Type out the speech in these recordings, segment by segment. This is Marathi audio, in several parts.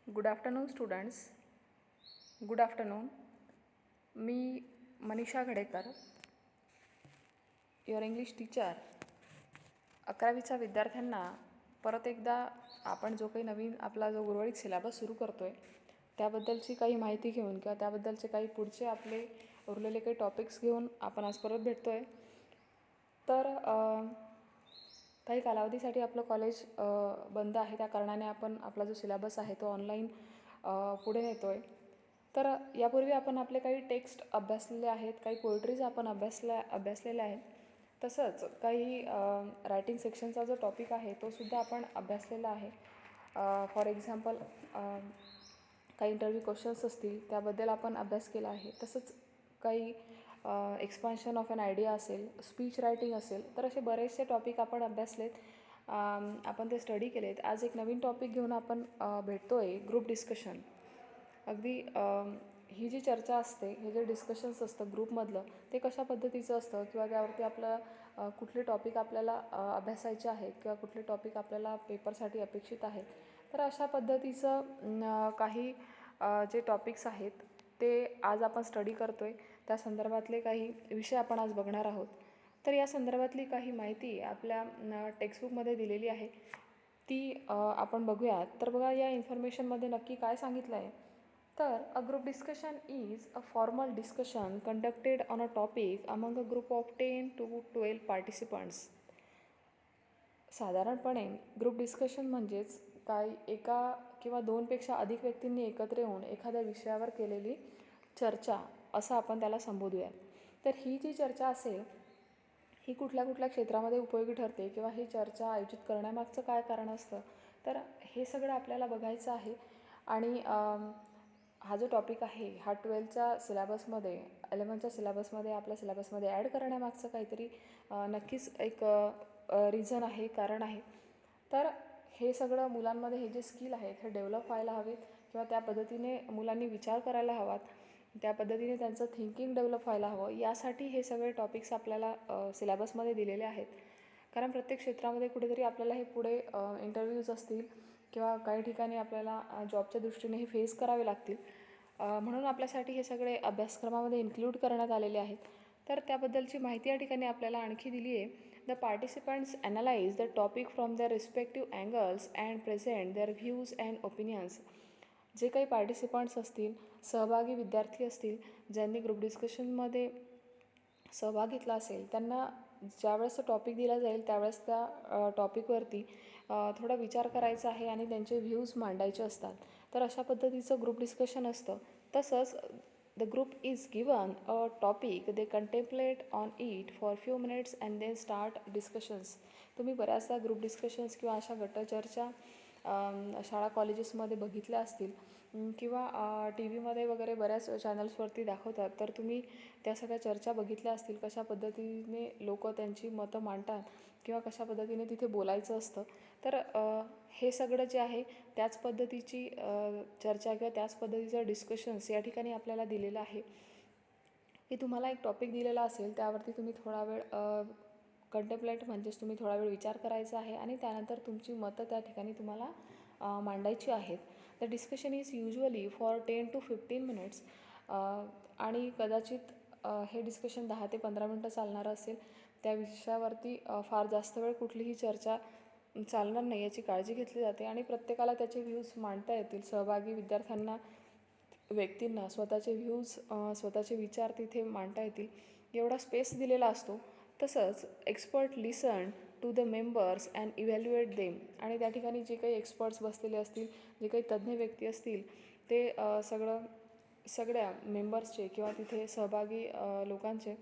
Good afternoon students. Good afternoon. मी Manisha Ghadekar, your English teacher. 11वीच्या विद्यार्थ्यांना परत एकदा आपण जो काही नवीन आपला जो उर्वरित सिलेबस सुरू करतो आहे त्याबद्दलची काही माहिती घेऊन किंवा त्याबद्दलचे काही पुढचे आपले उरलेले काही टॉपिक्स घेऊन आपण आज परत भेटतो आहे. तर काही कालावधीसाठी आपलं कॉलेज बंद आहे, त्या कारणाने आपण आपला जो सिलेबस आहे तो ऑनलाईन पुढे नेतो आहे. तर यापूर्वी आपण आपले काही टेक्स्ट अभ्यासलेले आहेत, काही पोएट्रीज आपण अभ्यासलेल्या आहेत. तसंच काही रायटिंग सेक्शनचा जो टॉपिक आहे तो सुद्धा आपण अभ्यासलेला आहे. फॉर एक्झाम्पल काही इंटरव्ह्यू क्वेश्चन्स असतील त्याबद्दल आपण अभ्यास केला आहे. तसंच काही एक्सपान्शन ऑफ ॲन आयडिया असेल, स्पीच रायटिंग असेल, तर असे बरेचसे टॉपिक आपण अभ्यासलेत, आपण ते स्टडी केलेत. आज एक नवीन टॉपिक घेऊन आपण भेटतो आहे, ग्रुप डिस्कशन. अगदी ही जी चर्चा असते, हे जे डिस्कशन्स असतं ग्रुपमधलं, ते कशा पद्धतीचं असतं किंवा त्यावरती आपलं कुठले टॉपिक आपल्याला अभ्यासायचे आहेत किंवा कुठले टॉपिक आपल्याला पेपरसाठी अपेक्षित आहेत, तर अशा पद्धतीचं काही जे टॉपिक्स आहेत ते आज आपण स्टडी करतो आहे. त्या संदर्भातले काही विषय आपण आज बघणार आहोत. तर या संदर्भातली काही माहिती आपल्या टेक्स्टबुकमध्ये दिलेली आहे, ती आपण बघूयात. तर बघा, या इन्फॉर्मेशनमध्ये नक्की काय सांगितलं आहे. तर अ group discussion is a formal discussion conducted on a topic among a group of 10 to 12 participants. साधारणपणे ग्रुप डिस्कशन म्हणजेच काही एका किंवा दोनपेक्षा अधिक व्यक्तींनी एकत्र येऊन एखाद्या विषयावर केलेली चर्चा असं आपण त्याला संबोधूयात. तर ही जी चर्चा असेल ही कुठल्या कुठल्या क्षेत्रामध्ये उपयोगी ठरते किंवा ही चर्चा आयोजित करण्यामागचं काय कारण असतं, तर हे सगळं आपल्याला बघायचं आहे. आणि हा जो टॉपिक आहे हा 12च्या सिलेबसमध्ये, 11च्या सिलेबसमध्ये, आपल्या सिलेबसमध्ये ॲड करण्यामागचं काहीतरी नक्कीच एक रिझन आहे, कारण आहे. तर हे सगळं मुलांमध्ये हे जे स्किल आहेत हे डेव्हलप व्हायला हवेत किंवा त्या पद्धतीने मुलांनी विचार करायला हवात, त्या पद्धतीने त्यांचं थिंकिंग डेव्हलप व्हायला हवं, यासाठी हे सगळे टॉपिक्स आपल्याला सिलेबसमध्ये दिलेले आहेत. कारण प्रत्येक क्षेत्रामध्ये कुठेतरी आपल्याला हे पुढे इंटरव्ह्यूज असतील किंवा काही ठिकाणी आपल्याला जॉबच्या दृष्टीने हे फेस करावे लागतील, म्हणून आपल्यासाठी हे सगळे अभ्यासक्रमामध्ये इन्क्लूड करण्यात आलेले आहेत. तर त्याबद्दलची माहिती या ठिकाणी आपल्याला आणखी दिली आहे. The participants analyse the topic from their respective angles and present their views and opinions. जे काही पार्टिसिपंट्स असतील, सहभागी विद्यार्थी असतील, ज्यांनी ग्रुप डिस्कशनमध्ये सहभाग घेतला असेल, त्यांना ज्यावेळेस तो टॉपिक दिला जाईल त्यावेळेस त्या टॉपिकवरती थोडा विचार करायचा आहे आणि त्यांचे व्ह्यूज मांडायचे असतात. तर अशा पद्धतीचं ग्रुप डिस्कशन असतं. तसंच the group is given a topic, they contemplate on it for few minutes and then start discussions. तुम्ही बऱ्याचदा ग्रुप डिस्कशन्स किंवा अशा गटचर्चा शाळा कॉलेजेसमध्ये बघितल्या असतील किंवा टी व्हीमध्ये वगैरे बऱ्याच चॅनल्सवरती दाखवतात, तर तुम्ही त्या सगळ्या चर्चा बघितल्या असतील, कशा पद्धतीने लोक त्यांची मतं मांडतात किंवा कशा पद्धतीने तिथे बोलायचं असतं. तर हे सगळं जे आहे त्याच पद्धतीची चर्चा किंवा त्याच पद्धतीचं डिस्कशन्स या ठिकाणी आपल्याला दिलेलं आहे, की तुम्हाला एक टॉपिक दिलेला असेल त्यावरती तुम्ही थोडा वेळ कंटेम्पलेट म्हणजेच तुम्ही थोडा वेळ विचार करायचा आहे आणि त्यानंतर तुमची मतं त्या ठिकाणी तुम्हाला मांडायची आहेत. The discussion is usually for 10 to 15 minutes. आणि कदाचित हे डिस्कशन 10 ते 15 मिनटं चालणारं असेल. त्या विषयावरती फार जास्त वेळ कुठलीही चर्चा चालणार नाही याची काळजी घेतली जाते आणि प्रत्येकाला त्याचे व्ह्यूज मांडता येतील. सहभागी विद्यार्थ्यांना, व्यक्तींना स्वतःचे व्ह्यूज, स्वतःचे विचार तिथे मांडता येतील एवढा स्पेस दिलेला असतो. तसंच expert listen to the members and evaluate them. आणि त्या ठिकाणी जे काही एक्सपर्ट्स बसलेले असतील, जे काही तज्ज्ञ व्यक्ती असतील, ते सगळ्या मेंबर्सचे किंवा तिथे सहभागी लोकांचे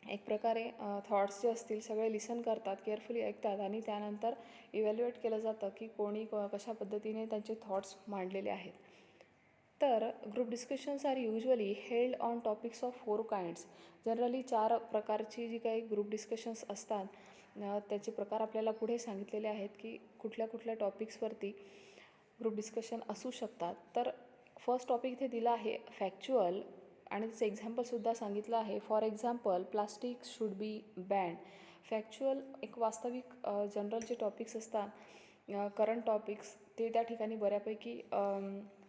एक प्रकारे थॉट्स जे असतील सगळे लिसन करतात, केअरफुली ऐकतात आणि त्यानंतर इव्हॅल्युएट केलं जातं की कोणी कशा पद्धतीने त्यांचे थॉट्स मांडलेले आहेत. तर group discussions are usually held on topics of 4 kinds. Generally 4 प्रकारची जी काही ग्रुप डिस्कशन्स असतात त्याचे प्रकार आपल्याला पुढे सांगितलेले आहेत की कुठल्या कुठल्या टॉपिक्सवरती ग्रुप डिस्कशन असू शकतात. तर फर्स्ट टॉपिक इथे दिला आहे फॅक्च्युअल आणि त्याचं एक्झाम्पलसुद्धा सांगितलं आहे. For example, plastic should be band. Factual एक वास्तविक जनरल जे टॉपिक्स असतात करंट टॉपिक्स ते त्या ठिकाणी बऱ्यापैकी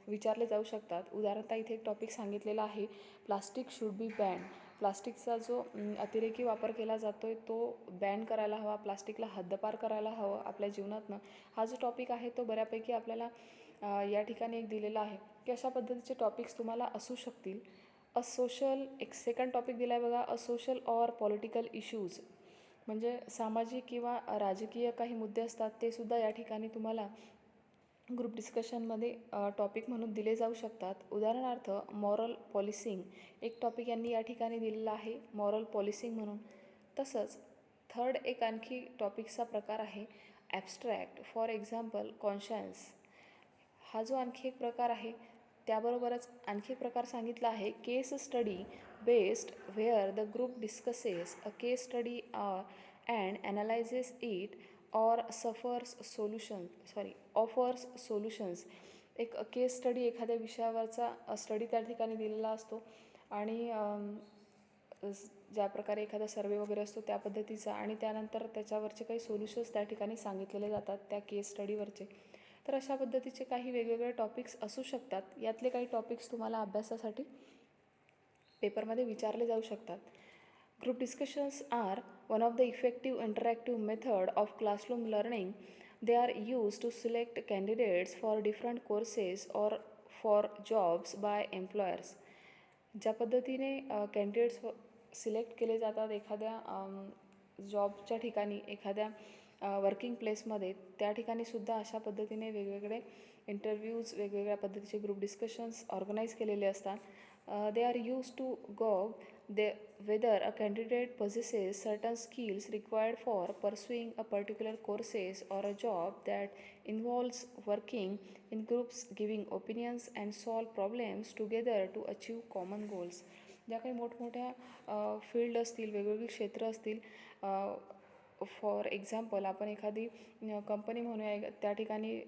विचारले जाऊ शकतात. उदाहरणतः इथे एक टॉपिक सांगितलेला आहे, प्लास्टिक शुड बी बॅन. प्लास्टिकचा जो अतिरेकी वापर केला जातो आहे तो बॅन करायला हवा, प्लास्टिकला हद्दपार करायला हवं आपल्या जीवनातनं. हा जो टॉपिक आहे तो बऱ्यापैकी आपल्याला या ठिकाणी एक दिलेला आहे की अशा पद्धतीचे टॉपिक्स तुम्हाला असू शकतील. एक सेकंड टॉपिक दिला आहे बघा, a social or political issues, म्हणजे सामाजिक किंवा राजकीय काही मुद्दे असतात ते सुद्धा या ठिकाणी तुम्हाला ग्रुप डिस्कशनमध्ये टॉपिक म्हणून दिले जाऊ शकतात. उदाहरणार्थ मॉरल पॉलिसिंग एक टॉपिक यांनी या ठिकाणी दिलेला आहे, मॉरल पॉलिसिंग म्हणून. तसंच थर्ड एक आणखी टॉपिकचा प्रकार आहे ॲब्स्ट्रॅक्ट, फॉर एक्झाम्पल कॉन्शन्स. हा जो आणखी एक प्रकार आहे त्याबरोबरच आणखी एक प्रकार सांगितला आहे case study based, where the group discusses a case study and analyses it or offers solutions. एक केस स्टडी एखाद्या विषयावरचा स्टडी त्या ठिकाणी दिलेला असतो आणि ज्या प्रकारे एखादा सर्वे वगैरे असतो त्या पद्धतीचा, आणि त्यानंतर त्याच्यावरचे काही सोल्युशन्स त्या ठिकाणी सांगितलेले जातात त्या केस स्टडीवरचे. तर अशा पद्धतीचे काही वेगवेगळे टॉपिक्स असू शकतात. यातले काही टॉपिक्स तुम्हाला अभ्यासासाठी पेपरमध्ये विचारले जाऊ शकतात. Group discussions are one of the effective interactive method of classroom learning. They are use to select candidates for different courses or for jobs by employers. ज्या पद्धतीने कॅन्डिडेट्स सिलेक्ट केले जातात एखाद्या जॉबच्या ठिकाणी, एखाद्या वर्किंग प्लेसमध्ये, त्या ठिकाणीसुद्धा अशा पद्धतीने वेगवेगळे इंटरव्ह्यूज, वेगवेगळ्या पद्धतीचे ग्रुप डिस्कशन्स ऑर्गनाईज केलेले असतात. They are use to gauge whether a candidate possesses certain skills required for pursuing a particular courses or a job that involves working in groups, giving opinions and solve problems together to achieve common goals. ज्या काही मोठमोठ्या फील्ड असतील, वेगवेगळी क्षेत्र असतील, फॉर एक्झाम्पल आपण एखादी कंपनी म्हणूया, त्या ठिकाणी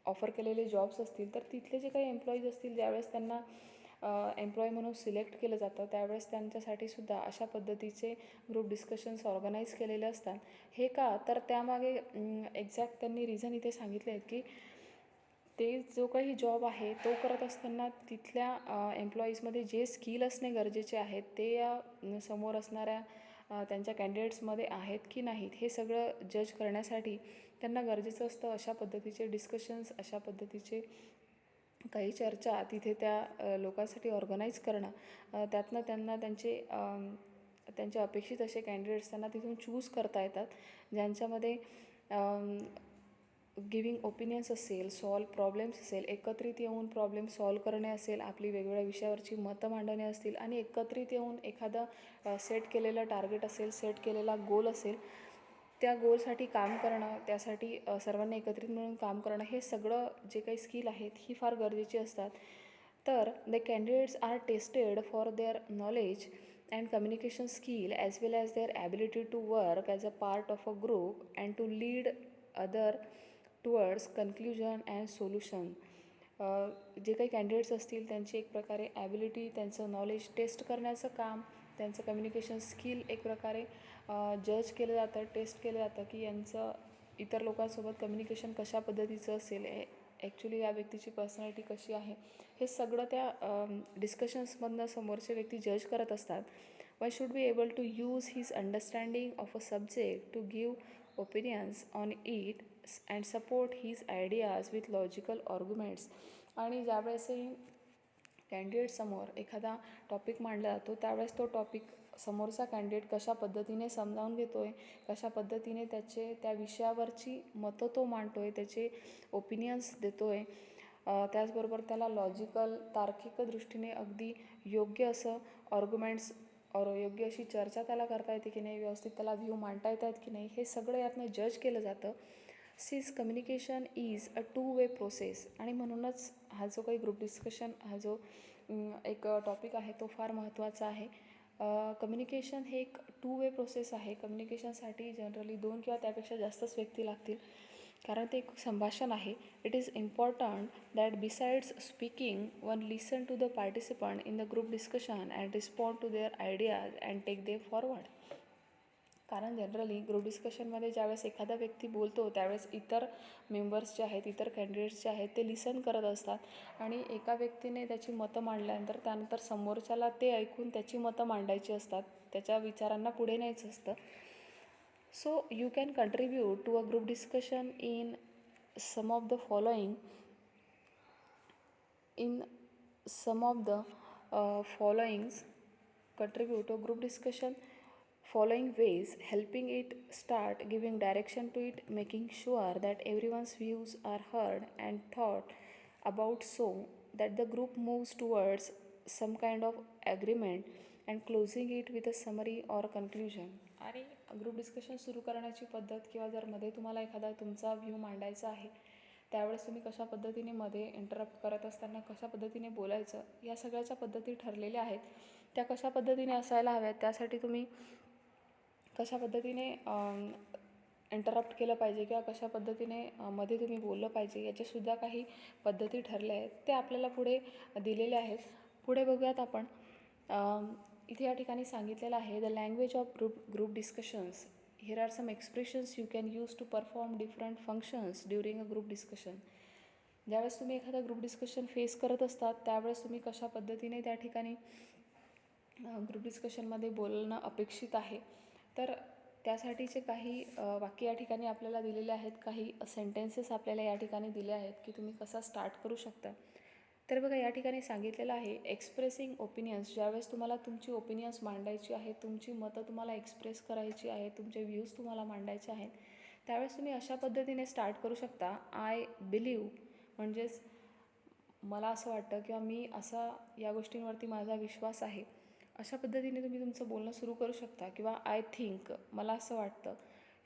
ऑफर केलेले जॉब्स असतील, तर तिथले जे काही एम्प्लॉईज असतील, ज्यावेळेस त्यांना एम्प्लॉई म्हणून सिलेक्ट केलं जातं त्यावेळेस त्यांच्यासाठी सुद्धा अशा पद्धतीचे ग्रुप डिस्कशन्स ऑर्गनाईज केलेले असतात. हे का, तर त्यामागे एक्झॅक्ट त्यांनी रिझन इथे सांगितले आहेत की ते जो काही जॉब आहे तो करत असताना तिथल्या एम्प्लॉईजमध्ये जे स्किल असणे गरजेचे आहेत ते या समोर असणाऱ्या त्यांच्या कॅन्डिडेट्समध्ये आहेत की नाहीत हे सगळं जज करण्यासाठी त्यांना गरजेचं असतं अशा पद्धतीचे डिस्कशन्स, अशा पद्धतीचे काही चर्चा तिथे त्या लोकांसाठी ऑर्गनाईज करणं. त्यातनं त्यांना त्यांचे अपेक्षित असे कॅन्डिडेट्स त्यांना तिथून चूज करता येतात, ज्यांच्यामध्ये गिविंग ओपिनियन्स असेल, सॉल्व प्रॉब्लेम्स असेल, एकत्रित येऊन प्रॉब्लेम सॉल्व करणे असेल, आपली वेगवेगळ्या विषयावरची मतं मांडणे असतील, आणि एकत्रित येऊन एखादं सेट केलेलं टार्गेट असेल, सेट केलेला गोल असेल, त्या गोलसाठी काम करणं, त्यासाठी सर्वांनी एकत्रित मिळून काम करणं, हे सगळं जे काही स्किल आहेत ही फार गरजेची असतात. तर the candidates are tested for their knowledge and communication skill as well as their ability to work as a part of a group and to lead other towards conclusion and solution. जे काही कॅन्डिडेट्स असतील त्यांची एक प्रकारे ॲबिलिटी, त्यांचं नॉलेज टेस्ट करण्याचं काम, त्यांचं कम्युनिकेशन स्किल एक प्रकारे जज केलं जातं, टेस्ट केलं जातं की यांचं इतर लोकांसोबत कम्युनिकेशन कशा पद्धतीचं असेल, ॲक्च्युली या व्यक्तीची पर्सनॅलिटी कशी आहे, हे सगळं त्या डिस्कशन्समधनं समोरचे व्यक्ती जज करत असतात. One should be able to use his understanding of a subject to give opinions on it and support his ideas with logical arguments. आणि ज्यावेळेसही कॅन्डिडेटसमोर एखादा टॉपिक मांडला जातो त्यावेळेस तो टॉपिक समोरचा कॅन्डिडेट कशा पद्धतीने समजावून घेतो आहे, कशा पद्धतीने त्या विषयावरची मतं तो मांडतो आहे, त्याचे ओपिनियन्स देतो आहे, त्याचबरोबर त्याला लॉजिकल, तार्किक दृष्टीने अगदी योग्य असं आर्ग्युमेंट्स योग्य अशी चर्चा त्याला करता येते की नाही, व्यवस्थित त्याला व्ह्यू मांडता येत आहेत की नाही, हे सगळं यातनं जज केलं जातं. Since communication is a two way process. आणि म्हणूनच हा जो काही ग्रुप डिस्कशन हा जो एक टॉपिक आहे तो फार महत्त्वाचा आहे. कम्युनिकेशन हे एक टू वे प्रोसेस आहे. कम्युनिकेशनसाठी जनरली 2 किंवा त्यापेक्षा जास्तच व्यक्ती लागतील, कारण ते एक संभाषण आहे. It is important that besides speaking one listen to the participant in the group discussion and respond to their ideas and take them forward. कारण जनरली ग्रुप डिस्कशनमध्ये ज्यावेळेस एखादा व्यक्ती बोलतो त्यावेळेस इतर मेंबर्स जे आहेत, इतर कॅन्डिडेट्स जे आहेत ते लिसन करत असतात आणि एका व्यक्तीने त्याची मतं मांडल्यानंतर त्यानंतर समोरच्याला ते ऐकून त्याची मतं मांडायची असतात, त्याच्या विचारांना पुढे न्यायचं असतं. So you can contribute to a group discussion in some of the following in some of the followings contribute to group discussion following ways: helping it start, giving direction to it, making sure that everyone's views are heard and thought about so that the group moves towards some kind of agreement, and closing it with a summary or conclusion. आणि ग्रुप डिस्कशन सुरू करण्याची पद्धत किंवा जर मध्ये तुम्हाला एखादा तुमचा व्ह्यू मांडायचा आहे त्यावेळेस तुम्ही कशा पद्धतीने मध्ये इंटरप्ट करत असताना कशा पद्धतीने बोलायचं, या सगळ्याच्या पद्धती ठरलेल्या आहेत. त्या कशा पद्धतीने असायला हव्यात, त्यासाठी तुम्ही कशा पद्धतीने इंटरप्ट केलं पाहिजे किंवा कशा पद्धतीने मध्ये तुम्ही बोललं पाहिजे, याच्यासुद्धा काही पद्धती ठरल्या आहेत. ते आपल्याला पुढे दिलेले आहेत. पुढे बघूयात आपण. इथे या ठिकाणी सांगितलेलं आहे, the language of group discussions. Here are some expressions you can use to perform different functions during a group discussion. ज्यावेळेस तुम्ही एखादा ग्रुप डिस्कशन फेस करत असतात त्यावेळेस तुम्ही कशा पद्धतीने त्या ठिकाणी ग्रुप डिस्कशनमध्ये बोलणं अपेक्षित आहे, तर त्यासाठीचे काही वाक्य या ठिकाणी आपल्याला दिलेले आहेत. काही सेंटेन्सेस आपल्याला या ठिकाणी दिले आहेत की तुम्ही कसा स्टार्ट करू शकता. तर बघा या ठिकाणी सांगितलेलं आहे, एक्सप्रेसिंग ओपिनियन्स. ज्यावेळेस तुम्हाला तुमची ओपिनियन्स मांडायची आहे, तुमची मतं तुम्हाला एक्सप्रेस करायची आहे, तुमचे व्ह्यूज तुम्हाला मांडायचे आहेत, त्यावेळेस तुम्ही अशा पद्धतीने स्टार्ट करू शकता. आय बिलीव्ह म्हणजेच मला असं वाटतं किंवा मी असा या गोष्टींवरती माझा विश्वास आहे, अशा पद्धतीने तुम्ही तुमचं बोलणं सुरू करू शकता. किंवा आय थिंक, मला असं वाटतं,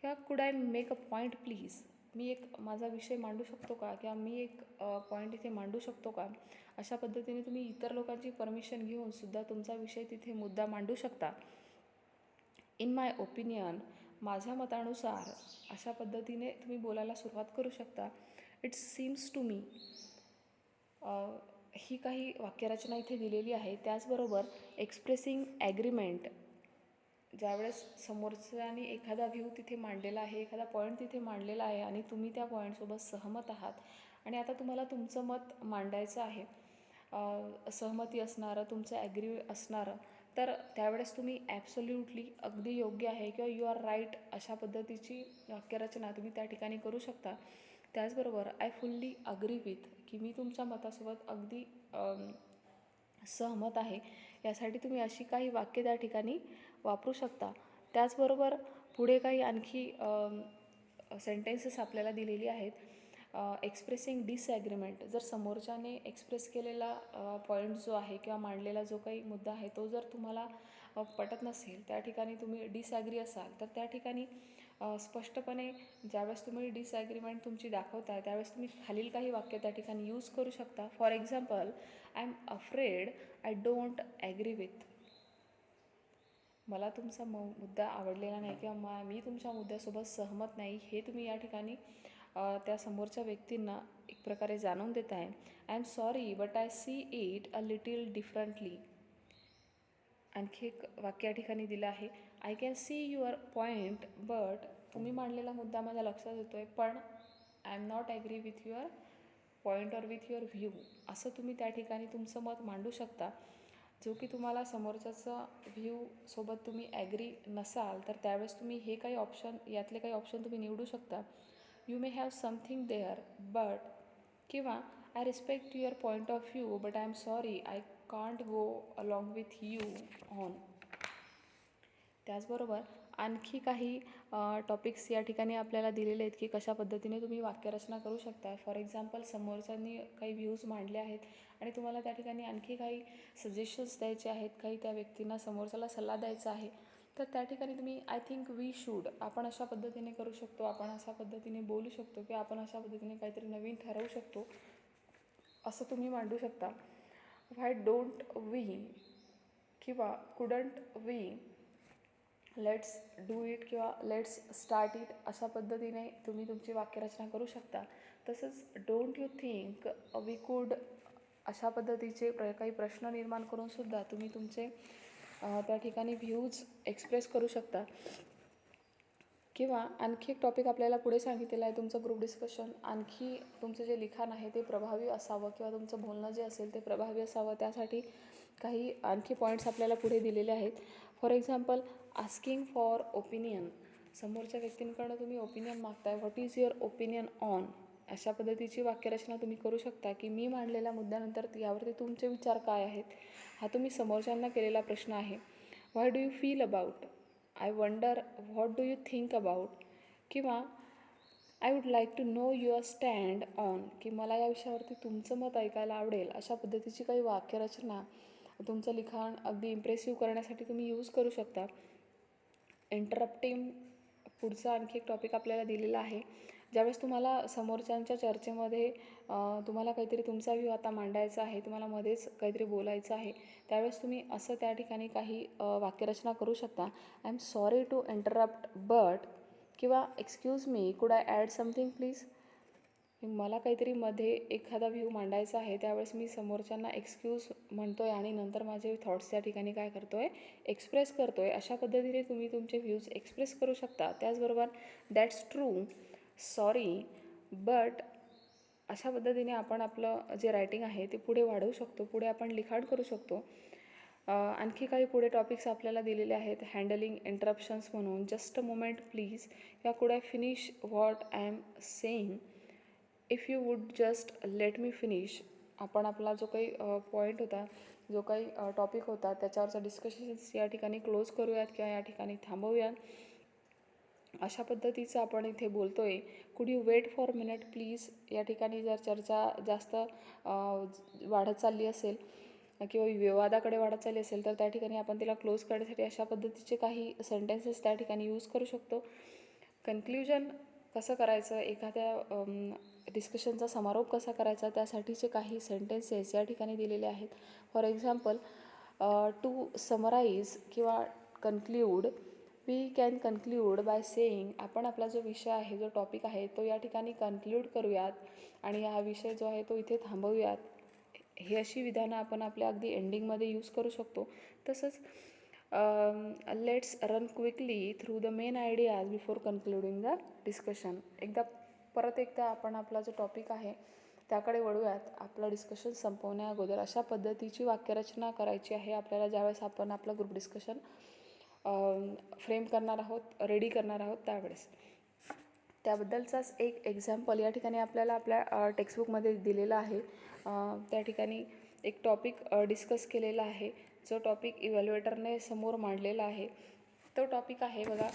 किंवा could I make a point please, मी एक माझा विषय मांडू शकतो का, किंवा मी एक पॉईंट इथे मांडू शकतो का. अशा पद्धतीने तुम्ही इतर लोकांची परमिशन घेऊन सुद्धा तुमचा विषय तिथे मुद्दा मांडू शकता. इन माय ओपिनियन, माझ्या मतानुसार, अशा पद्धतीने तुम्ही बोलायला सुरुवात करू शकता. इट सीम्स टू मी, ही काही वाक्यरचना इथे दिलेली आहे. त्याचबरोबर एक्सप्रेसिंग ॲग्रीमेंट. ज्यावेळेस समोरच्याने एखादा व्ह्यू तिथे मांडलेला आहे, एखादा पॉईंट तिथे मांडलेला आहे आणि तुम्ही त्या पॉईंटसोबत सहमत आहात आणि आता तुम्हाला तुमचं मत मांडायचं आहे, सहमती असणारं, तुमचं ॲग्री असणारं, तर त्यावेळेस तुम्ही ॲब्सोल्युटली, अगदी योग्य आहे किंवा यू आर राईट, अशा पद्धतीची वाक्यरचना तुम्ही त्या ठिकाणी करू शकता. त्याचबरोबर आय फुल्ली अग्री विथ, की मी तुमच्या मतासोबत अगदी सहमत आहे, यासाठी तुम्ही अशी काही वाक्य त्या ठिकाणी वापरू शकता. त्याचबरोबर पुढे काही आणखी सेंटेन्सेस आपल्याला दिलेली आहेत. एक्सप्रेसिंग डिसॲग्रीमेंट. जर समोरच्याने एक्सप्रेस केलेला पॉईंट जो आहे किंवा मांडलेला जो काही मुद्दा आहे तो जर तुम्हाला पटत नसेल, त्या ठिकाणी तुम्ही डिसॲग्री असाल, तर त्या ठिकाणी स्पष्टपणे ज्यावेळेस तुम्ही डिसॲग्रीमेंट तुमची दाखवताय त्यावेळेस तुम्ही खालील काही वाक्य त्या ठिकाणी यूज करू शकता. For example, I am afraid I don't agree with. मला तुमचा मुद्दा आवडलेला नाही किंवा मी तुमच्या मुद्द्यासोबत सहमत नाही, हे तुम्ही या ठिकाणी त्या समोरच्या व्यक्तींना एक प्रकारे जाणवून देत आहे. I am sorry but I see it a little differently. आणखी एक वाक्य या ठिकाणी दिलं आहे, I can see your point but, तुम्ही मांडलेला मुद्दा माझ्या लक्षात येतो आहे पण I am not agree with your point or with your view. असं तुम्ही त्या ठिकाणी तुमचं मत मांडू शकता, जो की तुम्हाला समोरच्याचा व्ह्यूसोबत तुम्ही ॲग्री नसाल, तर त्यावेळेस तुम्ही हे काही ऑप्शन, यातले काही ऑप्शन तुम्ही निवडू शकता. You may have something there but, किंवा I respect your point of view but I am sorry I can't go along with you on. त्याचबरोबर आणखी काही टॉपिक्स या ठिकाणी आपल्याला दिलेले आहेत की कशा पद्धतीने तुम्ही वाक्यरचना करू शकता. फॉर एक्झाम्पल, समोरच्यांनी काही व्ह्यूज मांडले आहेत आणि तुम्हाला त्या ठिकाणी आणखी काही सजेशन्स द्यायचे आहेत, काही त्या व्यक्तींना समोरच्याला सल्ला द्यायचा आहे, तर त्या ठिकाणी तुम्ही आय थिंक वी शूड, आपण अशा पद्धतीने करू शकतो, आपण अशा पद्धतीने बोलू शकतो किंवा आपण अशा पद्धतीने काहीतरी नवीन ठरवू शकतो, असं तुम्ही मांडू शकता. व्हाय डोंट वी, किंवा couldn't we, let's do it किंवा लेट्स स्टार्ट इट, अशा पद्धतीने तुम्ही तुमची वाक्यरचना करू शकता. तसंच डोंट यू थिंक वी कुड, अशा पद्धतीचे काही प्रश्न निर्माण करूनसुद्धा तुम्ही तुमचे त्या ठिकाणी व्ह्यूज एक्सप्रेस करू शकता. किंवा आणखी एक टॉपिक आपल्याला पुढे सांगितलेलं आहे तुमचं ग्रुप डिस्कशन. आणखी तुमचं जे लिखाण आहे ते प्रभावी असावं किंवा तुमचं बोलणं जे असेल ते प्रभावी असावं, त्यासाठी काही आणखी पॉईंट्स आपल्याला पुढे दिलेले आहेत. For example, asking for opinion. समोरच्या व्यक्तींकडनं तुम्ही ओपिनियन मागताय. What is your opinion on? अशा पद्धतीची वाक्यरचना तुम्ही करू शकता की मी मांडलेल्या मुद्द्यानंतर यावरती तुमचे विचार काय आहेत, हा तुम्ही समोरच्यांना केलेला प्रश्न आहे. Why do you feel about? I wonder what do you think about? किंवा I would like to know your stand on, की मला या विषयावरती तुमचं मत ऐकायला आवडेल. अशा पद्धतीची काही वाक्यरचना तुमचं लिखाण अगदी इम्प्रेसिव्ह करण्यासाठी तुम्ही यूज करू शकता. इंटरप्टिंग पुढचा आणखी एक टॉपिक आपल्याला दिलेला आहे. ज्यावेळेस तुम्हाला समोरच्यांच्या चर्चेमध्ये तुम्हाला काहीतरी तुमचा व्ह्यू आता मांडायचा आहे, तुम्हाला मध्येच काहीतरी बोलायचं आहे, त्यावेळेस तुम्ही असं त्या ठिकाणी काही वाक्यरचना करू शकता. I am sorry to interrupt but, किंवा excuse me, could I add something please? मला काहीतरी मध्ये एखादा व्ह्यू मांडायचा आहे, त्यावेळेस मी समोरच्यांना एक्सक्यूज म्हणतो आहे आणि नंतर माझे थॉट्स त्या ठिकाणी काय करतो आहे, एक्सप्रेस करतो आहे. अशा पद्धतीने तुम्ही तुमचे व्ह्यूज एक्सप्रेस करू शकता. त्याचबरोबर दॅट्स ट्रू, सॉरी, बट, अशा पद्धतीने आपण आपलं जे रायटिंग आहे ते पुढे वाढवू शकतो, पुढे आपण लिखाण करू शकतो. आणखी काही पुढे टॉपिक्स आपल्याला दिलेले आहेत. हँडलिंग इंटरप्शन्स म्हणून जस्ट अ मोमेंट प्लीज, किंवा could I finish what I am saying, if you would just let me finish. आपण आपला जो काही पॉईंट होता, जो काही टॉपिक होता, त्याच्यावरचा डिस्कशन्स या ठिकाणी क्लोज करूयात किंवा या ठिकाणी थांबवूयात. अशा पद्धतीचं आपण इथे बोलतो आहे. Could you wait for minute please? या ठिकाणी जर चर्चा जास्त वाढत चालली असेल किंवा विवादाकडे वाढत चालली असेल तर त्या ठिकाणी आपण तिला क्लोज करण्यासाठी अशा पद्धतीचे काही सेंटेन्सेस त्या ठिकाणी यूज करू शकतो. कन्क्ल्युजन कसं करायचं, एखाद्या डिस्कशनचा समारोप कसा करायचा, त्यासाठीचे काही सेंटेन्सेस या ठिकाणी दिलेले आहेत. फॉर एक्झाम्पल, टू समराईज किंवा कन्क्ल्यूड, वी कॅन कन्क्ल्यूड बाय सेईंग. आपण आपला जो विषय आहे, जो टॉपिक आहे, तो या ठिकाणी कन्क्ल्यूड करूयात आणि हा विषय जो आहे तो इथे थांबवूयात. ही अशी विधानं आपण आपल्या अगदी एंडिंगमध्ये यूज करू शकतो. तसंच let's run quickly through the main ideas before concluding the discussion. परत एकदा आपण आपला जो टॉपिक आहे त्याकडे वळूयात आपलं डिस्कशन संपवण्या अगोदर. अशा पद्धतीची वाक्यरचना करायची आहे आपल्याला ज्यावेळेस आपण आपलं ग्रुप डिस्कशन फ्रेम करणार आहोत, रेडी करणार आहोत त्यावेळेस. त्याबद्दलचाच एक एक्झाम्पल या ठिकाणी आपल्याला आपल्या टेक्स्टबुकमध्ये दिलेला आहे. त्या ठिकाणी एक टॉपिक डिस्कस केलेला आहे, जो टॉपिक इव्हॅल्युएटरने समोर मांडलेला आहे. तो टॉपिक आहे बघा,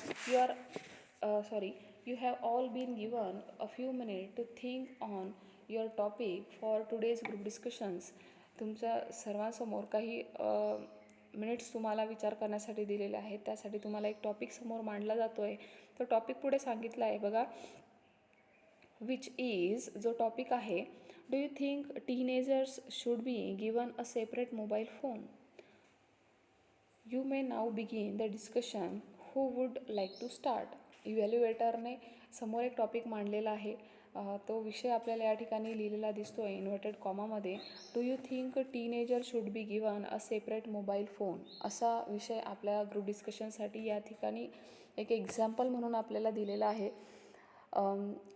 you have all been given a few minute to think on your topic for today's group discussions. तुमच्या सर्वांसमोर काही मिनिट्स तुम्हाला विचार करण्यासाठी दिलेले आहेत. त्यासाठी तुम्हाला एक टॉपिक समोर मांडला जातो आहे. तो टॉपिक पुढे सांगितला आहे बघा, विच इज, जो टॉपिक आहे, do you think teenagers should be given a separate mobile phone? You may now begin the discussion. Who would like to start? इव्हॅल्युएटरने समोर एक टॉपिक मांडलेला आहे. तो विषय आपल्याला या ठिकाणी लिहिलेला दिसतो आहे इन्व्हर्टेड कॉमामध्ये. Do you think teenager should be given a separate mobile phone, असा विषय आपल्या ग्रुप डिस्कशनसाठी या ठिकाणी एक एक्झाम्पल म्हणून आपल्याला दिलेला आहे.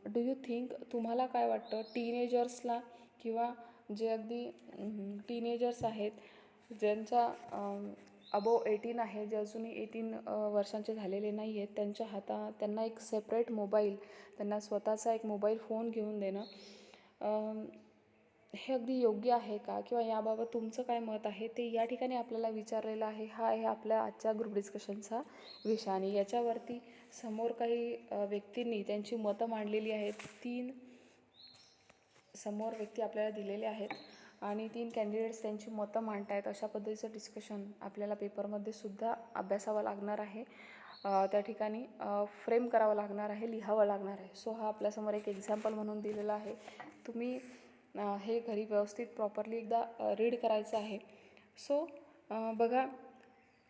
डू यू थिंक, तुम्हाला काय वाटतं, टीनेजर्सला किंवा जे अगदी टीनेजर्स आहेत, ज्यांच्या अबोव 18 आहे, जे अजूनही 18 वर्षांचे झालेले नाही आहेत, त्यांना एक सेपरेट मोबाईल, त्यांना स्वतःचा एक मोबाईल फोन घेऊन देणं हे अगदी योग्य आहे का, किंवा याबाबत तुमचं काय मत आहे ते या ठिकाणी आपल्याला विचारलेलं आहे. हा आहे आपल्या आजच्या ग्रुप डिस्कशनचा विषय. आणि याच्यावरती समोर काही व्यक्तींनी त्यांची मतं मांडलेली आहेत. 3 समोर व्यक्ती आपल्याला दिलेले आहेत आणि 3 कॅन्डिडेट्स त्यांची मतं मांडत आहेत. अशा पद्धतीचं डिस्कशन आपल्याला पेपरमध्ये सुद्धा अभ्यासावं लागणार आहे. त्या ठिकाणी फ्रेम करावं लागणार आहे, लिहावं लागणार आहे. सो हा आपल्यासमोर एक एक्झाम्पल म्हणून दिलेला आहे. तुम्ही हे घरी व्यवस्थित प्रॉपरली एकदा रीड करायचं आहे. सो बघा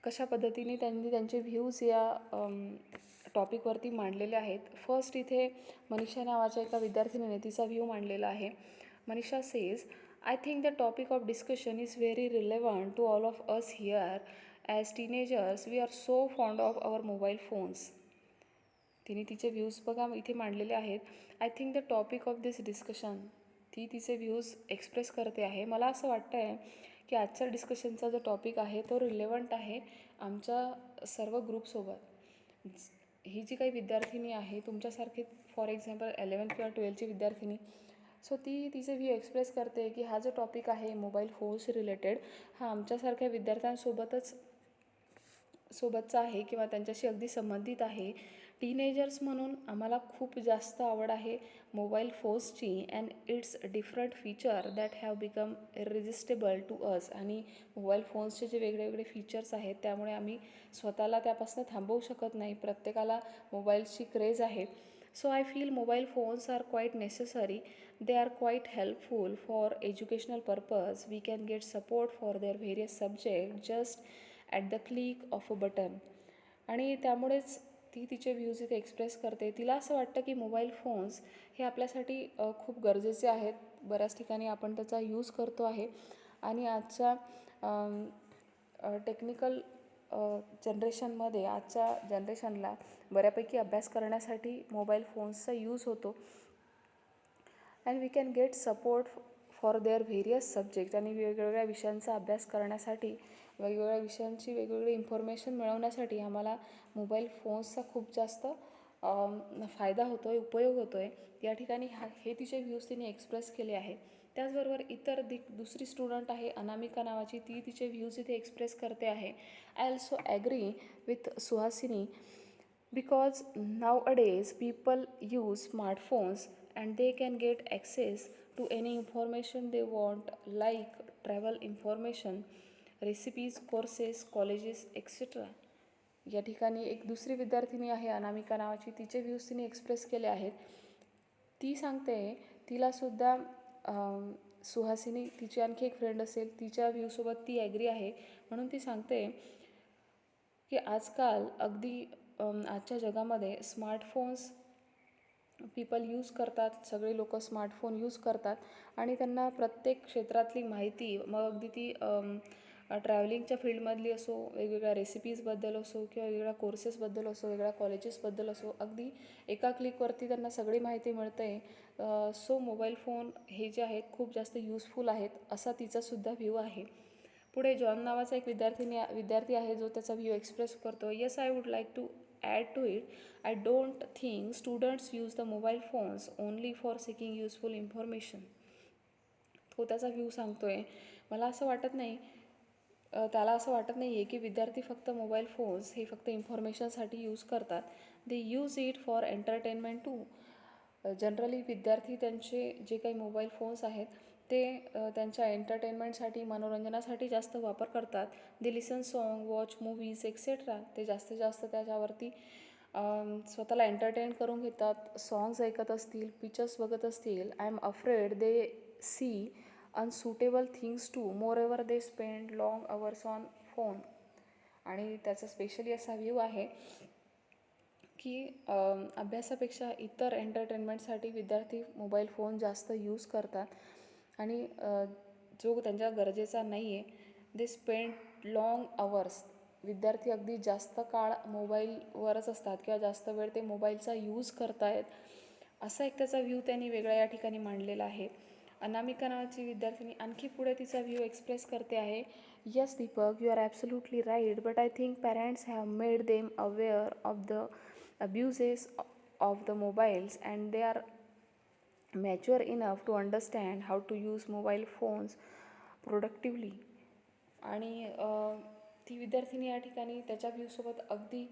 कशा पद्धतीने त्यांनी त्यांचे व्ह्यूज या टॉपिकवरती मांडलेले आहेत. फर्स्ट इथे मनीषा नावाच्या एका विद्यार्थिनीने तिचा व्ह्यू मांडलेला आहे. Manisha says, I think the topic of discussion is very relevant to all of us here. As teenagers, we are so fond of our mobile phones. तिने तिचे व्ह्यूज बघा इथे मांडलेले आहेत. I think the topic of this discussion, ती तिचे व्ह्यूज एक्सप्रेस करते आहे. मला असं वाटतं आहे की आजच्या डिस्कशनचा जो टॉपिक आहे तो रिलेवंट आहे आमच्या सर्व ग्रुपसोबत. ही जी काही विद्यार्थिनी आहे तुमच्यासारखी, फॉर एक्झाम्पल 11th किंवा 12th विद्यार्थिनी, सो ती तिचे व्ह्यू एक्सप्रेस करते की हा जो टॉपिक आहे मोबाईल फोन्स रिलेटेड, हा आमच्यासारख्या सोबतचा आहे किंवा त्यांच्याशी अगदी संबंधित आहे. टीनेजर्स म्हणून आम्हाला खूप जास्त आवड आहे मोबाईल फोन्सची and its different feature that have become irresistible to us. आणि मोबाईल फोन्सचे जे वेगळे फीचर्स आहेत त्यामुळे आम्ही स्वतःला त्यापासून थांबवू शकत नाही. प्रत्येकाला मोबाईलची क्रेज आहे. So I feel mobile phones are quite necessary. They are quite helpful for educational purpose. We can get support for their various subject just at the click of a button. आणि त्यामुळेच ती तिचे व्ह्यूज इथे एक्सप्रेस करते. तिला असं वाटतं की मोबाईल फोन्स हे आपल्यासाठी खूप गरजेचे आहेत. बऱ्याच ठिकाणी आपण त्याचा यूज करतो आहे आणि आजच्या टेक्निकल जनरेशनमध्ये, आजच्या जनरेशनला बऱ्यापैकी अभ्यास करण्यासाठी मोबाईल फोन्सचा यूज होतो. And we can get support for their various subject. आणि वेगवेगळ्या विषयांचा अभ्यास करण्यासाठी, वेगवेगळ्या विषयांची वेगवेगळी इन्फॉर्मेशन मिळवण्यासाठी आम्हाला मोबाईल फोन्सचा खूप जास्त फायदा होतो आहे, उपयोग होतो आहे. या ठिकाणी हे तिचे व्ह्यूज तिने एक्सप्रेस केले आहे. त्याचबरोबर इतर दुसरी स्टुडंट आहे अनामिका नावाची, ती तिचे व्ह्यूज इथे एक्सप्रेस करते आहे. I also agree with Suhasini because nowadays people use smartphones and they can get access to any information they want, like travel information, recipes, courses, colleges, etc. या ठिकाणी एक दुसरी विद्यार्थिनी आहे अनामिका नावाची, तिचे व्ह्यूज तिने एक्सप्रेस केले आहेत. ती सांगते तिलासुद्धा सुहासिनी, तिची आणखी एक फ्रेंड असेल, तिच्या व्ह्यूसोबत ती ॲग्री आहे. म्हणून ती सांगते की आजकाल अगदी आजच्या जगामध्ये स्मार्टफोन्स पीपल यूज करतात. सगळे लोक स्मार्टफोन यूज करतात आणि त्यांना प्रत्येक क्षेत्रातली माहिती, मग अगदी ती ट्रॅव्हलिंगच्या फील्डमधली असो, वेगवेगळ्या रेसिपीजबद्दल असो किंवा वेगवेगळ्या कोर्सेसबद्दल असो, वेगळ्या कॉलेजेसबद्दल असो, अगदी एका क्लिकवरती त्यांना सगळी माहिती मिळते. सो मोबाईल फोन हे जे आहेत खूप जास्त यूजफुल आहेत, असा तिचासुद्धा व्ह्यू आहे. पुढे जॉन नावाचा एक विद्यार्थी आहे जो त्याचा व्ह्यू एक्सप्रेस करतो. Yes, I would like to add to it. I don't think students use the mobile phones only for seeking useful information. तो त्याचा व्ह्यू सांगतो आहे. मला असं वाटत नाही, त्याला असं वाटत नाही आहे की विद्यार्थी फक्त मोबाईल फोन्स हे फक्त इन्फॉर्मेशनसाठी यूज करतात. They use it for entertainment too. Generally विद्यार्थी त्यांचे जे काही मोबाईल फोन्स आहेत ते त्यांच्या एंटरटेनमेंटसाठी, मनोरंजनासाठी जास्त वापर करतात. They listen song, watch movies etcetera. ते जास्तीत जास्त त्याच्यावरती स्वतःला एंटरटेन करून घेतात. सॉंग्स ऐकत असतील, पिक्चर्स बघत असतील. I am afraid they see unsuitable things too. Moreover they spend long hours on phone. आणि त्याचा स्पेशली असा व्ह्यू आहे की अभ्यासापेक्षा इतर एंटरटेनमेंटसाठी विद्यार्थी मोबाईल फोन जास्त यूज करतात आणि जो त्यांच्या गरजेचा नाही आहे. They spend long hours. विद्यार्थी अगदी जास्त काळ मोबाईलवरच असतात किंवा जास्त वेळ ते मोबाईलचा यूज करतायत, असा एक त्याचा व्ह्यू त्यांनी वेगळ्या या ठिकाणी मांडलेला आहे. अनामिका नावाची विद्यार्थिनी आणखी पुढे तिचा व्ह्यू एक्सप्रेस करते आहे. Yes Deepak, you are absolutely right, but I think parents have made them aware of the abuses of the mobiles and they are mature enough to understand how to use mobile phones productively. आणि ती विद्यार्थिनी या ठिकाणी त्याच्या व्ह्यूसोबत अगदी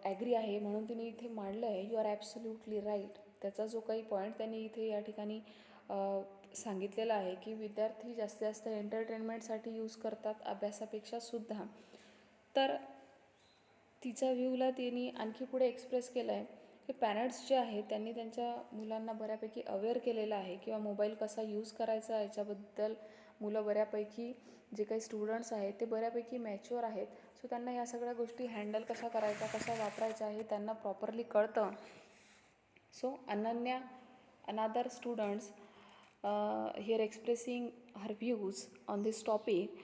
ॲग्री आहे. म्हणून तिने इथे मांडलं आहे यू आर ॲब्सोल्युटली राईट. त्याचा जो काही पॉईंट त्यांनी इथे या ठिकाणी सांगितलेला आहे की विद्यार्थी जास्तीत जास्त एंटरटेनमेंटसाठी यूज करतात अभ्यासापेक्षा सुद्धा. तर तिचा व्ह्यूला तिने आणखी पुढे एक्सप्रेस केलं आहे की पॅरेंट्स जे आहेत त्यांनी त्यांच्या मुलांना बऱ्यापैकी अवेअर केलेलं आहे किंवा मोबाईल कसा यूज करायचा याच्याबद्दल मुलं बऱ्यापैकी, जे काही स्टुडंट्स आहेत ते बऱ्यापैकी मॅच्युअर आहेत. सो त्यांना या सगळ्या गोष्टी हँडल कशा करायच्या, कशा वापरायच्या हे त्यांना प्रॉपरली कळतं. सो अनन्या, अनादर students here expressing her views on this topic.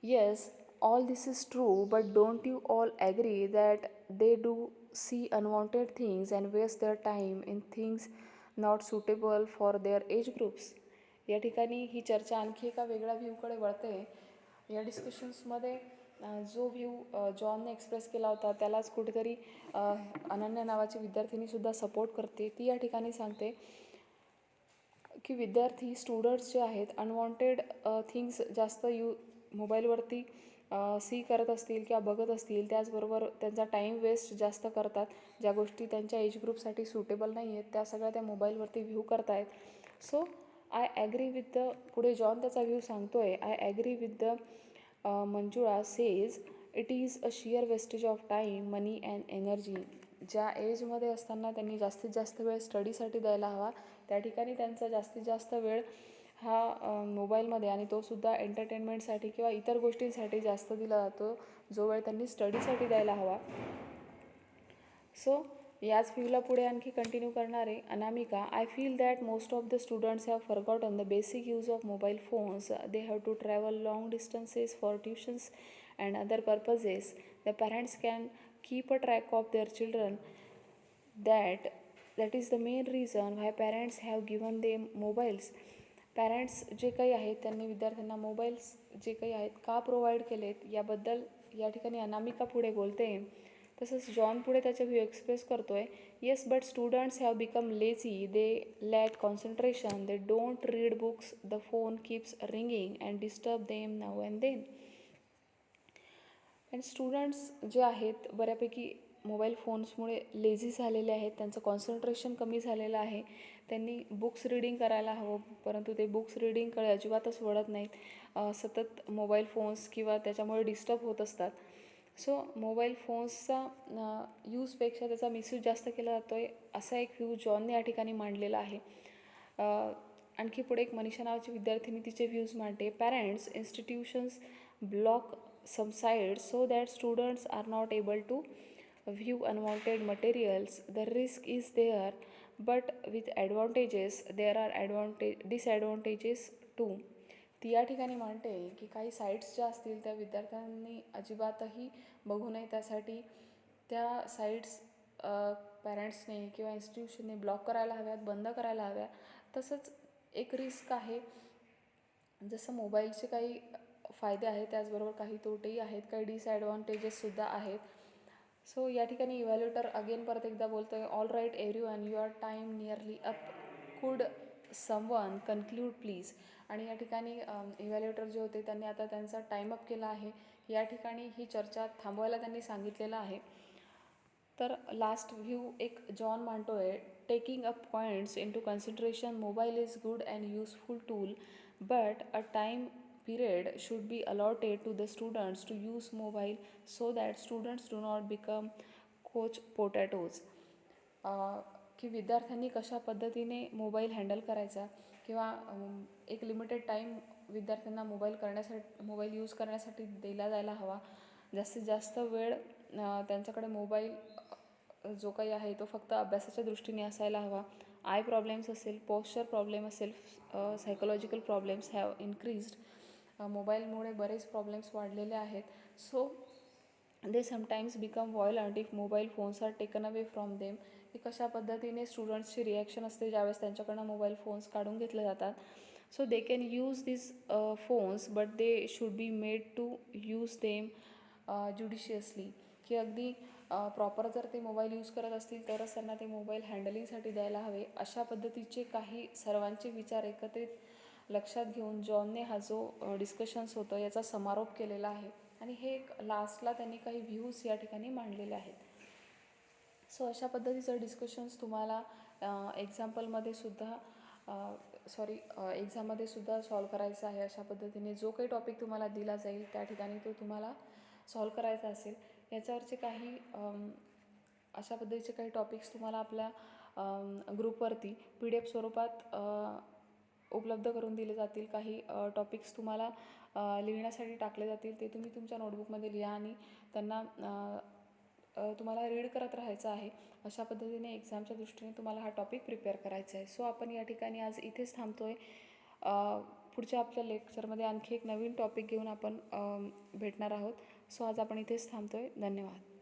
Yes, all this is true, but don't you all agree that they do see unwanted things and waste their time in things not suitable for their age groups? या ठिकाणी ही चर्चा आणखी एका वेगळ्या व्ह्यूकडे वळते. या डिस्कशन्समध्ये जो व्ह्यू जॉनने एक्सप्रेस केला होता त्यालाच कुठेतरी अनन्या नावाची विद्यार्थिनीसुद्धा सपोर्ट करते. ती या ठिकाणी सांगते की विद्यार्थी स्टुडंट्स जे आहेत अनवॉन्टेड थिंग्स जास्त मोबाईलवरती सी करत असतील किंवा बघत असतील, त्याचबरोबर त्यांचा टाईम वेस्ट जास्त करतात. ज्या गोष्टी त्यांच्या एज ग्रुपसाठी सुटेबल नाही आहेत त्या सगळ्या त्या मोबाईलवरती व्ह्यू करतायत. So I agree with the, पुढे जॉन त्याचा व्ह्यू सांगतो आहे, I agree with the Manjula says it is a sheer wastage of time, money and energy. ज्या एजमध्ये असताना त्यांनी जास्तीत जास्त वेळ स्टडीसाठी द्यायला हवा, त्या ठिकाणी त्यांचा जास्तीत जास्त वेळ हा मोबाईलमध्ये आणि तोसुद्धा एंटरटेनमेंटसाठी किंवा इतर गोष्टींसाठी जास्त दिला जातो, जो वेळ त्यांनी स्टडीसाठी द्यायला हवा. सो याच व्ह्यूला पुढे आणखी कंटिन्यू करणारे Anamika, I feel that most of the students have forgotten the basic use of mobile phones. They have to travel long distances for tuitions and other purposes. The parents can keep a track of their children. That is the main reason why parents have given them mobiles. Parents जे काही आहेत त्यांनी विद्यार्थ्यांना मोबाईल्स जे काही आहेत का प्रोव्हाइड केलेत याबद्दल या ठिकाणी अनामिका पुढे बोलते. तसंच जॉन पुढे त्याचे व्ह्यू एक्सप्रेस करतो आहे. Yes, but students have become lazy, they lack concentration, they don't read books, the phone keeps ringing and disturb them now and then. And students जे आहेत बऱ्यापैकी मोबाईल फोन्समुळे लेझी झालेले आहेत, त्यांचं कॉन्सन्ट्रेशन कमी झालेलं आहे. त्यांनी बुक्स रीडिंग करायला हवं, परंतु ते बुक्स रीडिंगकडे अजिबातच वळत नाहीत. सतत मोबाईल फोन्स किंवा त्याच्यामुळे डिस्टर्ब होत असतात. सो मोबाईल फोन्सचा यूजपेक्षा त्याचा मिसयूज जास्त केला जातो आहे, असा एक व्ह्यू जॉनने या ठिकाणी मांडलेला आहे. आणखी पुढे एक मनीषा नावाची विद्यार्थिनी तिचे व्ह्यूज मांडते. Parents institutions block some sites so that students are not able to view unwanted materials. The risk is there, but with advantages there are disadvantages too. ती या ठिकाणी म्हणते की काही साईट्स ज्या असतील त्या विद्यार्थ्यांनी अजिबातही बघू नये, त्यासाठी त्या साईट्स पॅरेंट्सने किंवा इन्स्टिट्यूशनने ब्लॉक करायला हव्यात, बंद करायला हव्या. तसंच एक रिस्क आहे, जसं मोबाईलचे काही फायदे आहेत त्याचबरोबर काही तोटेही आहेत, काही डिसॲडव्हान्टेजेससुद्धा आहेत. सो या ठिकाणी इव्हॅल्युएटर अगेन परत एकदा बोलतो आहे, all right everyone, your time nearly up, could someone conclude please. आणि या ठिकाणी इव्हॅल्युएटर जे होते त्यांनी आता त्यांचा टाईम अप केला आहे. या ठिकाणी ही चर्चा थांबवायला त्यांनी सांगितलेलं आहे. तर लास्ट व्ह्यू एक जॉन मांडतो आहे, taking up points into consideration, mobile is good and useful tool, but a time period should be allotted to the students to use mobile so that students do not become coach potatoes. की विद्यार्थ्यांनी कशा पद्धतीने मोबाईल हँडल करायचा किंवा एक लिमिटेड टाईम विद्यार्थ्यांना मोबाईल यूज करण्यासाठी दिला जायला हवा. जास्तीत जास्त वेळ त्यांच्याकडे मोबाईल जो काही आहे तो फक्त अभ्यासाच्या दृष्टीने असायला हवा. आय प्रॉब्लेम्स असेल, पोस्चर प्रॉब्लेम असेल, सायकोलॉजिकल प्रॉब्लेम्स हॅव इन्क्रीज्ड. मोबाईलमुळे बरेच प्रॉब्लेम्स वाढलेले आहेत. So they sometimes become violent if mobile phones are taken away from them. की कशा पद्धतीने स्टुडंट्सची रिॲक्शन असते ज्यावेळेस त्यांच्याकडनं मोबाईल फोन्स काढून घेतले जातात. So they can use this phones but they should be made to use them judiciously. की अगदी प्रॉपर जर ते मोबाईल यूज करत असतील तरच त्यांना ते मोबाईल हँडलिंगसाठी द्यायला हवे. अशा पद्धतीचे काही सर्वांचे विचार एकत्रित लक्षात घेऊन जॉनने हा जो डिस्कशन्स होतं याचा समारोप केलेला आहे. आणि हे एक लास्टला त्यांनी काही व्ह्यूज या ठिकाणी मांडलेले आहेत. सो अशा पद्धतीचं डिस्कशन्स तुम्हाला एक्झाम्पलमध्ये सुद्धा एक्झाममध्ये सुद्धा सॉल्व करायचं आहे. अशा पद्धतीने जो काही टॉपिक तुम्हाला दिला जाईल त्या ठिकाणी तो तुम्हाला सॉल्व करायचा असेल. याच्यावरचे काही अशा पद्धतीचे काही टॉपिक्स तुम्हाला आपल्या ग्रुपवरती PDF स्वरूपात उपलब्ध करून दिले जातील. काही टॉपिक्स तुम्हाला लिहिण्यासाठी टाकले जातील, ते तुम्ही तुमच्या नोटबुकमध्ये लिहा आणि त्यांना तुम्हाला रीड करत राहायचं आहे. अशा पद्धतीने एक्झामच्या दृष्टीने तुम्हाला हा टॉपिक प्रिपेअर करायचा आहे. सो आपण या ठिकाणी आज इथेच थांबतो आहे. पुढच्या आपल्या लेक्चरमध्ये आणखी एक नवीन टॉपिक घेऊन आपण भेटणार आहोत. सो आज आपण इथेच थांबतो आहे. धन्यवाद.